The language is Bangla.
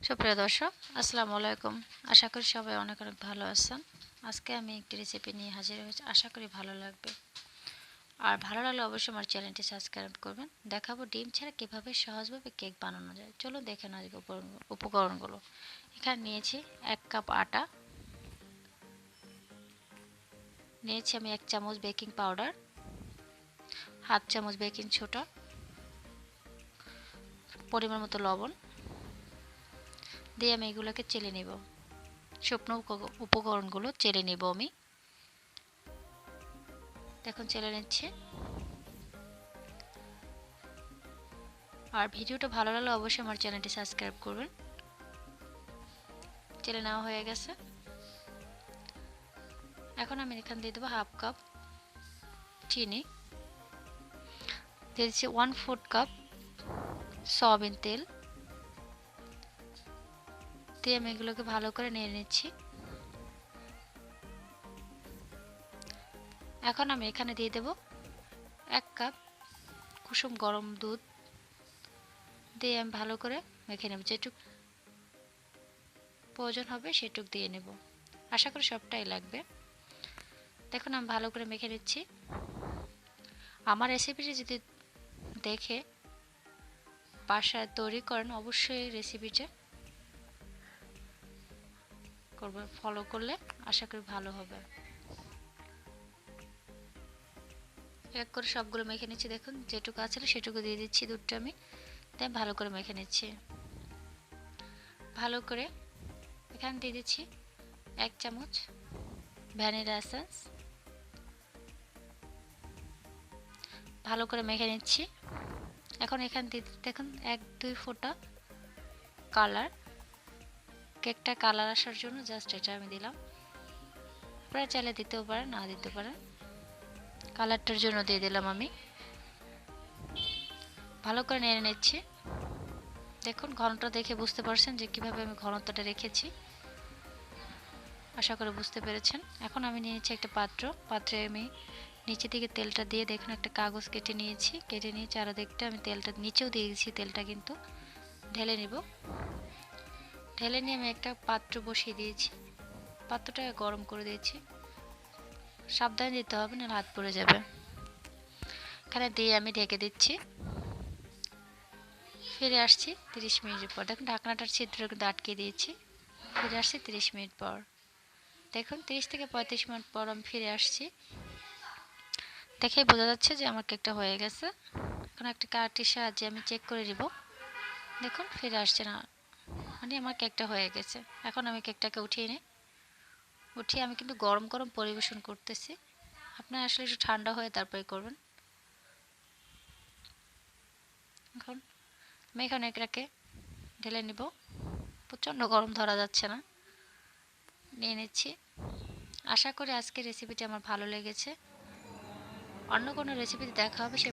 সুপ্রিয় দর্শক, আসসালামু আলাইকুম। আশা করি সবাই অনেক অনেক ভালো আছেন। আজকে আমি একটি রেসিপি নিয়ে হাজির হয়েছি, আশা করি ভালো লাগবে। আর ভালো লাগলে অবশ্যই আমার চ্যানেলটি সাবস্ক্রাইব করবেন। দেখাবো ডিম ছাড়া কীভাবে সহজভাবে কেক বানানো যায়। চলুন দেখে নেওয়া যাক উপকরণগুলো। এখানে নিয়েছি 1 কাপ আটা, নিয়েছি আমি 1 চামচ বেকিং পাউডার, হাফ চামচ বেকিং সোডা, পরিমাণ মতো লবণ দিয়ে আমি এগুলোকে চেলে নেব। শুকনো উপকরণগুলো চেলে নেব আমি। দেখুন চেলে নিচ্ছি। আর ভিডিওটা ভালো লাগলে অবশ্যই আমার চ্যানেলটি সাবস্ক্রাইব করবেন। চেলে নেওয়া হয়ে গেছে। এখন আমি এখানে দিয়ে দেবো হাফ কাপ চিনি, দিয়ে দিচ্ছি 1/4 কাপ সয়াবিন তেল, দিয়ে আমি এগুলোকে ভালো করে নেড়ে নিচ্ছি। এখন আমি এখানে দিয়ে দেব 1 কাপ কুসুম গরম দুধ, দিয়ে আমি ভালো করে মেখে নেব। যেটুক প্রয়োজন হবে সেটুক দিয়ে নেব, আশা করি সবটাই লাগবে। দেখুন আমি ভালো করে মেখে নিচ্ছি। আমার রেসিপিটি যদি দেখে বাসায় তৈরি করেন, অবশ্যই রেসিপিটা ফলো করলে আশা করি ভালো হবে। এক করে সবগুলো মেখে নিচ্ছি। দেখুন যেটুকু আছে সেটুকু দিয়ে দিচ্ছি দুধটা আমি, তাই ভালো করে মেখে নিচ্ছি। ভালো করে এখানে দিয়ে দিচ্ছি 1 চামচ ভ্যানিলা এসেন্স, ভালো করে মেখে নিচ্ছি। এখন এখানে দিয়ে দেখুন 1-2 ফোঁটা কালার, কেকটা কালার আসার জন্য জাস্ট এটা আমি দিলাম। আপনারা চাইলে দিতেও পারেন, না দিতে পারেন, কালারটার জন্য দিয়ে দিলাম আমি। ভালো করে নেড়ে নিচ্ছি। দেখুন ঘনটা দেখে বুঝতে পারছেন যে কিভাবে আমি ঘনত্বটা রেখেছি, আশা করি বুঝতে পেরেছেন। এখন আমি নিয়েছি একটা পাত্রে আমি নিচে থেকে তেলটা দিয়ে দেখুন একটা কাগজ কেটে নিয়েছি। কেটে নিয়ে চারিদিকটা আমি তেলটা নিচেও দিয়ে দিয়েছি, তেলটা কিন্তু ঢেলে নিব। ঢেলে নিয়ে আমি একটা পাত্র বসিয়ে দিয়েছি, পাত্রটা গরম করে দিয়েছি। সাবধানে দিতে হবে, না হাত পড়ে যাবে। এখানে দিয়ে আমি ঢেকে দিচ্ছি। ফিরে আসছি 30 মিনিট পর। দেখুন ঢাকনাটার ছিদ্র কিন্তু আটকে দিয়েছি। ফিরে আসছি 30 মিনিট পর। দেখুন 30 থেকে 35 মিনিট পর আমি ফিরে আসছি। দেখেই বোঝা যাচ্ছে যে আমার কেকটা হয়ে গেছে। এখন একটা কাঠির সাহায্যে আমি চেক করে নিব। দেখুন ফিরে আসছে না, মানে আমার কেকটা হয়ে গেছে। এখন আমি কেকটাকে উঠিয়ে নিই। উঠিয়ে আমি কিন্তু গরম গরম পরিবেশন করতেছি। আপনারা আসলে একটু ঠান্ডা হয়ে তারপরে করবেন। এখন আমি এখানে এটাকে ঢেলে নিব। প্রচণ্ড গরম, ধরা যাচ্ছে না। নিয়ে নিচ্ছি। আশা করি আজকের রেসিপিটি আমার ভালো লেগেছে। অন্য কোনো রেসিপিতে দেখা হবে।